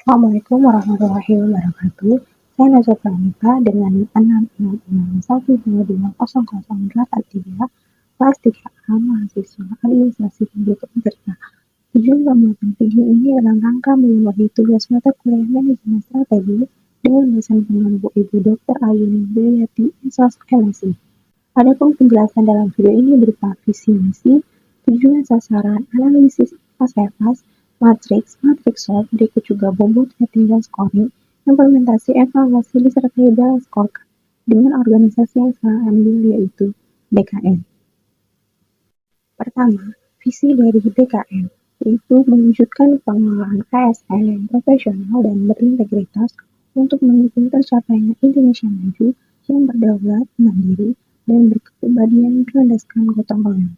Assalamualaikum warahmatullahi wabarakatuh. Saya Najwa Pranita dengan NIM 666120083 kelas 3A mahasiswa Administrasi Publik Untirta. Tujuan pembuatan video ini dalam rangka memenuhi tugas mata kuliah Manajemen Strategi dengan dosen penulis Ibu Dr. Ayuni Wilyati SOS MSI. Adapun penjelasan dalam video ini berupa visi misi, tujuan sasaran, analisis pas, matriks, matriks solve, berikut juga bobot, rating, dan scoring, implementasi, evaluasi, disertai balance scorecard dengan organisasi yang saya ambil yaitu BKN. Pertama, visi dari BKN yaitu mewujudkan pengelolaan ASN yang profesional dan berintegritas untuk mendukung tercapainya Indonesia maju yang berdaulat, mandiri, dan berkepribadian berlandaskan gotong royong.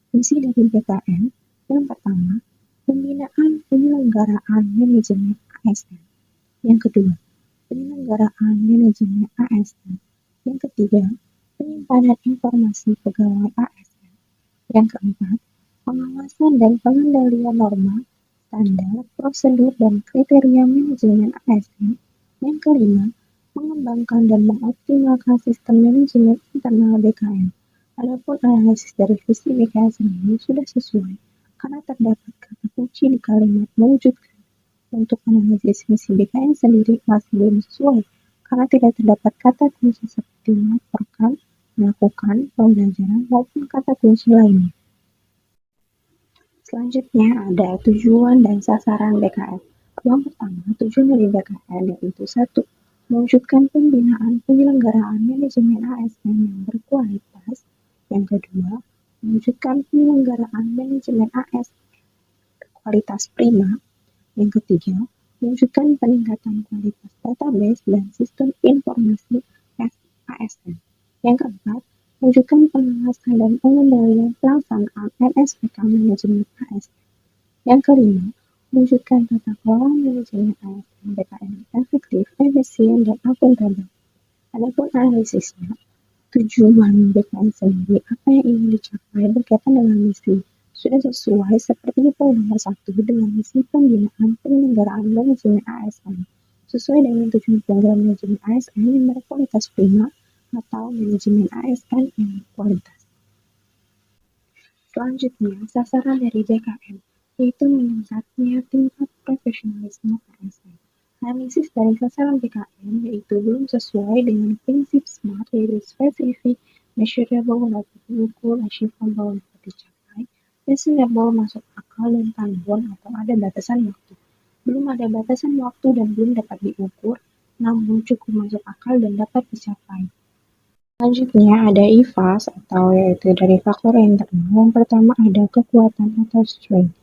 Visi dari BKN yang pertama, pembinaan penyelenggaraan manajemen ASN. Yang kedua, penyelenggaraan manajemen ASN. Yang ketiga, penyimpanan informasi pegawai ASN. Yang keempat, pengawasan dan pengendalian norma, standar, prosedur, dan kriteria manajemen ASN. Yang kelima, mengembangkan dan mengoptimalkan sistem manajemen internal BKN. Adapun analisis dari visi BKN sendiri sudah sesuai karena terdapat kata kunci di kalimat mewujudkan. Untuk analisis visi BKN sendiri masih belum sesuai karena tidak terdapat kata kunci seperti melaporkan, melakukan, pembelajaran, maupun kata kunci lainnya. Selanjutnya ada tujuan dan sasaran BKN. Yang pertama, tujuan dari BKN yaitu 1. Mewujudkan pembinaan penyelenggaraan manajemen ASN yang berkualitas. Yang kedua, mewujudkan penyelenggaraan manajemen ASN berkualitas prima. Yang ketiga, mewujudkan peningkatan kualitas database dan sistem informasi ASN. Yang keempat, mewujudkan pengawasan dan pengendalian pelaksanaan NSPK manajemen ASN. Yang kelima, mewujudkan tata kelola manajemen ASN BKN efektif, efisien, dan akuntabel. Adapun analisisnya, tujuan BKN sendiri, apa yang ingin dicapai berkaitan dengan misi, sudah sesuai seperti poin nomor 1 dengan misi pembinaan penyelenggaraan manajemen ASN sesuai dengan tujuan program manajemen ASN yang berkualitas prima atau manajemen ASN yang berkualitas. Selanjutnya, sasaran dari BKN yaitu meningkatnya tingkat profesionalisme ASN. Analisis dari sasaran BKN yaitu belum sesuai dengan prinsip SMART yaitu spesifik, measurable, dapat diukur, achievable, dapat dicapai, reasonable, masuk akal, dan tangible atau ada batasan waktu. Belum ada batasan waktu dan belum dapat diukur, namun cukup masuk akal dan dapat dicapai. Selanjutnya ada IFAS atau yaitu dari faktor internal. Yang pertama ada kekuatan atau strength.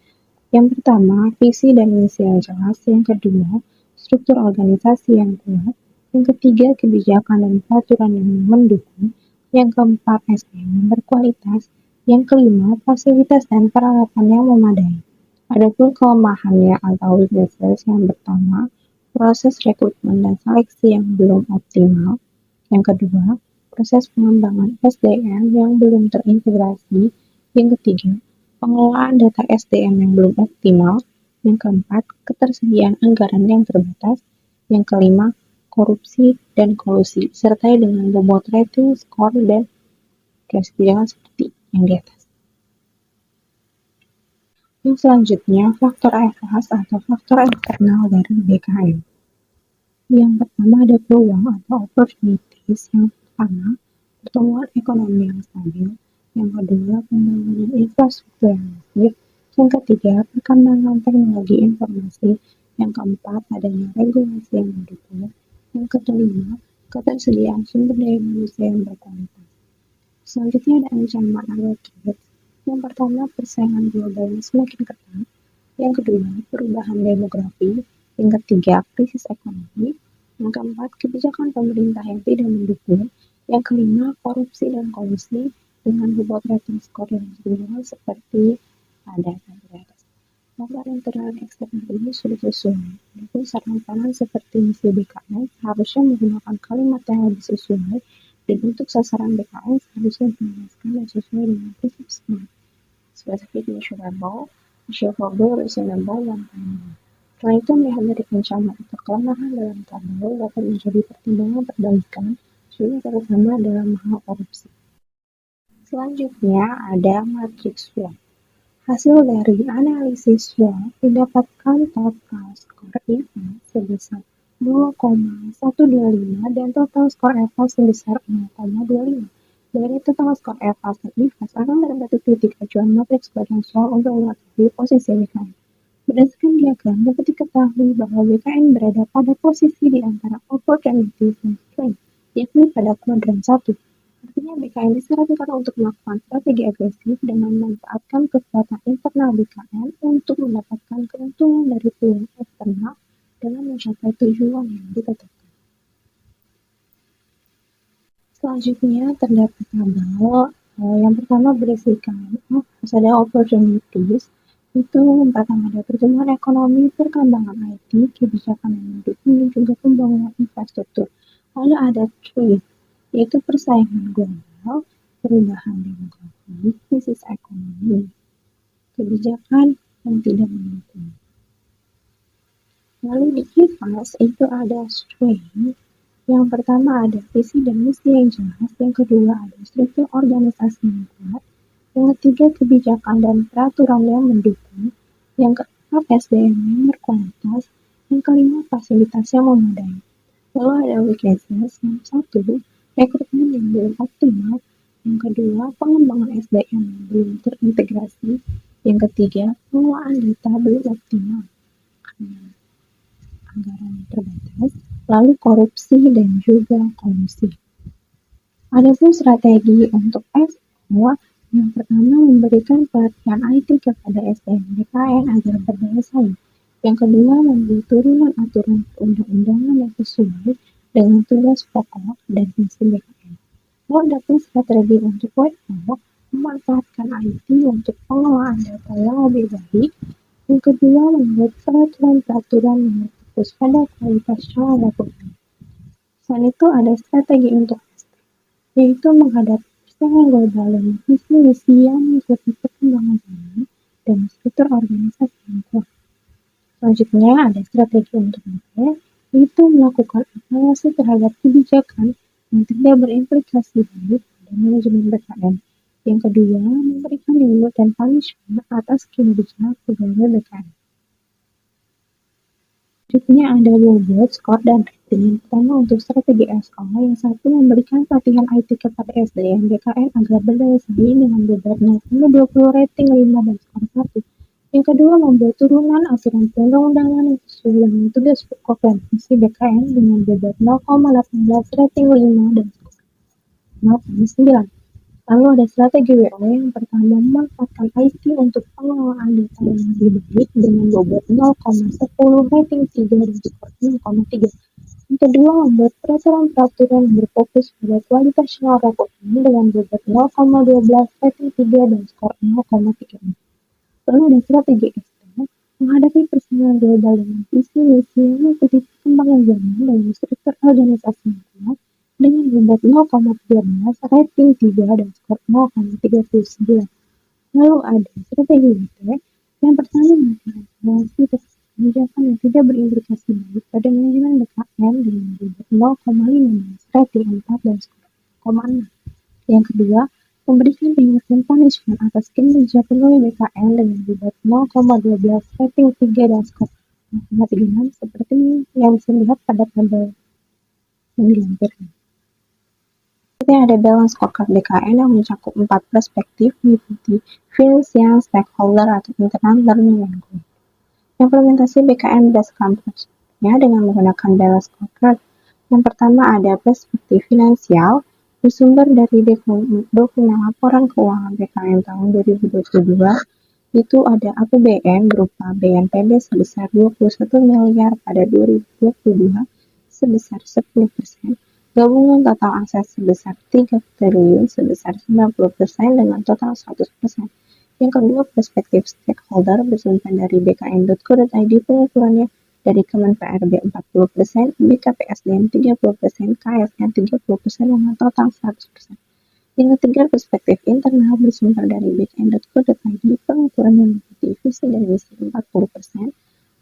Yang pertama, visi dan misi yang jelas. Yang kedua, struktur organisasi yang kuat. Yang ketiga, kebijakan dan peraturan yang mendukung. Yang keempat, SDM yang berkualitas. Yang kelima, fasilitas dan peralatan yang memadai. Adapun kelemahannya atau weaknesses yang pertama, proses rekrutmen dan seleksi yang belum optimal. Yang kedua, proses pengembangan SDM yang belum terintegrasi. Yang ketiga, pengelolaan data SDM yang belum optimal. Yang keempat, ketersediaan anggaran yang terbatas. Yang kelima, korupsi dan kolusi, sertai dengan bobot rating, skor, dan kebijakan seperti yang di atas. Yang selanjutnya, faktor FAS atau faktor eksternal dari BKN. Yang pertama ada peluang atau opportunities. Yang pertama, pertumbuhan ekonomi yang stabil. Yang kedua, pembangunan infrastruktur yang masif. Yang ketiga, perkembangan teknologi informasi. Yang keempat, adanya regulasi yang mendukung. Yang kelima, ketersediaan sumber daya manusia yang berkualitas. Selanjutnya ada ancaman atau threats. Yang pertama, persaingan global yang semakin ketat. Yang kedua, perubahan demografi. Yang ketiga, krisis ekonomi. Yang keempat, kebijakan pemerintah yang tidak mendukung. Yang kelima, korupsi dan kolusi dengan bobot rating skor yang berbeda seperti ada di atas. Faktor internal dan eksternal ini sudah sesuai. Adapun saran-saran seperti misi BKN harusnya menggunakan kalimat yang lebih sesuai dan untuk sasaran BKN harusnya dijelaskan dan sesuai dengan prinsip SMART. Specific, measurable, achievable, reasonable, dan tangible. Selain itu, melihat dari ancaman atau kelemahan dalam tabel dapat menjadi pertimbangan perbaikan, juga terutama dalam hal korupsi. Selanjutnya ada matriks SWOT. Hasil dari analisis SWOT didapatkan total skor IPA sebesar 2,125 dan total skor EVA sebesar 0,25. Dari total skor EVA dan IVAS akan terbentuk titik acuan matriks badan SWOT untuk mengetahui posisi BKN. Berdasarkan diagram, dapat diketahui bahwa BKN berada pada posisi di antara opportunity dan strength, yakni pada kuadran 1. Artinya BKN disarankan untuk melakukan strategi agresif dengan memanfaatkan kekuatan internal BKN untuk mendapatkan keuntungan dari peluang eksternal dalam mencapai tujuan yang ditetapkan. Selanjutnya terdapat tabel yang pertama berisikan ada opportunities. Itu pertama ada pertumbuhan ekonomi, perkembangan IT, kebijakan yang mendukung dan juga pembangunan infrastruktur. Lalu ada threat, yaitu persaingan global, perubahan demografi, krisis ekonomi, kebijakan yang tidak mendukung. Lalu di IVAS itu ada strength. Yang pertama ada visi dan misi yang jelas, yang kedua ada struktur organisasi yang kuat, yang ketiga kebijakan dan peraturan yang mendukung, yang keempat SDM yang berkualitas, yang kelima fasilitas yang memadai. Lalu ada weaknesses, yang satu rekrutmen yang belum optimal, yang kedua pengembangan SDM yang belum terintegrasi, yang ketiga pengelolaan data belum optimal karena anggaran terbatas, lalu korupsi dan juga kolusi. Adapun strategi untuk SO, yang pertama memberikan pelatihan IT kepada SDM BKN agar berdaya saing. Yang kedua membuat turunan aturan perundang-undangan yang sesuai dengan tugas pokok dan misi BKN. Lalu adapun strategi untuk WFO, memanfaatkan IT untuk pengelolaan data yang lebih baik. Yang kedua membuat peraturan-peraturan yang fokus pada kualitas cara lakukan. Selain itu ada strategi untuk yaitu menghadapi persaingan global dengan visi-misi yang mengikuti perkembangan zaman dan struktur organisasi yang kuat. Selanjutnya ada strategi untuk apa? Yaitu melakukan evaluasi terhadap kebijakan yang tidak berimplikasi baik pada manajemen BKN. Yang kedua, memberikan reward dan punishment atas kinerja pegawai BKN. Selanjutnya ada bobot, skor, dan rating. Yang pertama untuk strategi SO, yang satu memberikan pelatihan IT kepada SDM BKN agar berdaya saing dengan bobot 0,20 rating 5 dan skor 1. Yang kedua membuat turunan aturan perundang-undangan yang sesuai dengan tugas pokok dan misi BKN dengan bobot 0,18 rating 5 dan skor 0,9. Lalu ada strategi WO yang pertama memanfaatkan IT untuk pengelolaan data yang lebih baik dengan bobot 0,10 rating 3 dan skor 0,3. Yang kedua membuat peraturan-peraturan yang berfokus pada kualitas cara lakukan dengan bobot 0,12 rating 3 dan skor 0,3. Lalu ada strategi ST menghadapi persaingan global dengan visi misi yang mengikuti perkembangan zaman dan struktur organisasi yang kuat dengan bobot 0,13 rating 3 dan skor 0,39. Lalu ada strategi WT yang pertama melakukan evaluasi kebijakan yang tidak berimplikasi baik pada manajemen BKN dengan bobot 0,15 rating 4 dan skor 0,6. Yang kedua memberikan reward dan punishment atas kinerja pegawai BKN dengan bobot 0,12 rating 3 dan skor 0,36 seperti yang bisa dilihat pada tabel yang dilampirkan. Ada balance scorecard BKN yang mencakup 4 perspektif meliputi finansial, stakeholder, atau internal learning and growth. Implementasi BKN berdasarkan perspektifnya dengan menggunakan balance scorecard. Yang pertama ada perspektif finansial, bersumber dari dokumen laporan keuangan BKN tahun 2022. Itu ada APBN berupa BNPB sebesar 21 miliar pada 2022 sebesar 10%. Gabungan total aset sebesar 3 triliun sebesar 90% dengan total 100%. Yang kedua, perspektif stakeholder bersumber dari bkn.co.id pengukurannya dari Kemen PRB 40%, BKPSDM 30%, KSN 30% dengan total 100%. Yang ketiga, perspektif internal bersumber dari bkn.co.id pengukurannya meliputi visi dan misi 40%,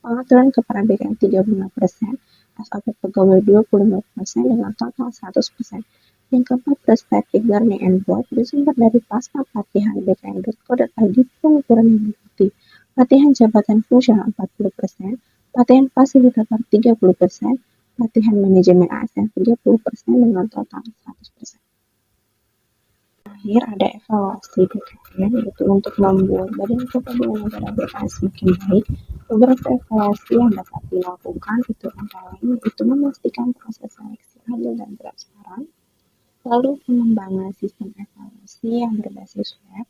Pengaturan kepada BKN 35%, SOP pegawai 25% dengan total 100%. Yang keempat, perspektif learning and growth bersumber dari pasca pelatihan bkn.co.id pengukuran yang mengikuti. Pelatihan jabatan fungsional 40%, pelatihan fasilitator 30%, pelatihan manajemen ASN 30% dengan total 100%. Terakhir ada evaluasi BKN, yaitu untuk membuat Badan Kepegawaian Negara BKN semakin baik. Beberapa evaluasi yang dapat dilakukan itu antara lain itu memastikan proses seleksi adil dan transparan, lalu pengembangan sistem evaluasi yang berbasis web.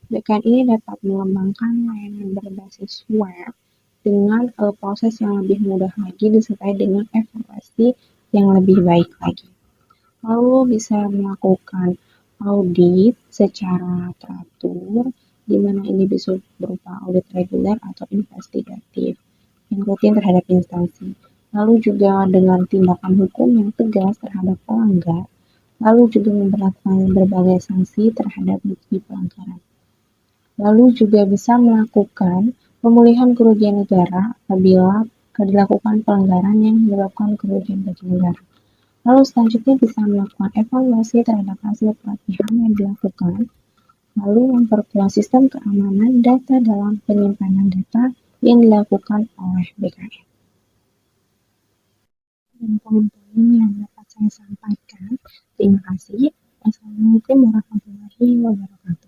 BKN ini dapat mengembangkan layanan berbasis web dengan proses yang lebih mudah lagi disertai dengan evaluasi yang lebih baik lagi. Lalu bisa melakukan audit secara teratur, di mana ini bisa berupa audit reguler atau investigatif yang rutin terhadap instansi. Lalu juga dengan tindakan hukum yang tegas terhadap pelanggar, lalu juga memperlakukan berbagai sanksi terhadap bukti pelanggaran. Lalu juga bisa melakukan pemulihan kerugian negara apabila dilakukan pelanggaran yang menyebabkan kerugian bagi negara. Lalu selanjutnya bisa melakukan evaluasi terhadap hasil pelatihan yang dilakukan, lalu memperkuat sistem keamanan data dalam penyimpanan data yang dilakukan oleh BKN. Dan poin-poin yang dapat saya sampaikan. Terima kasih. Assalamualaikum warahmatullahi wabarakatuh.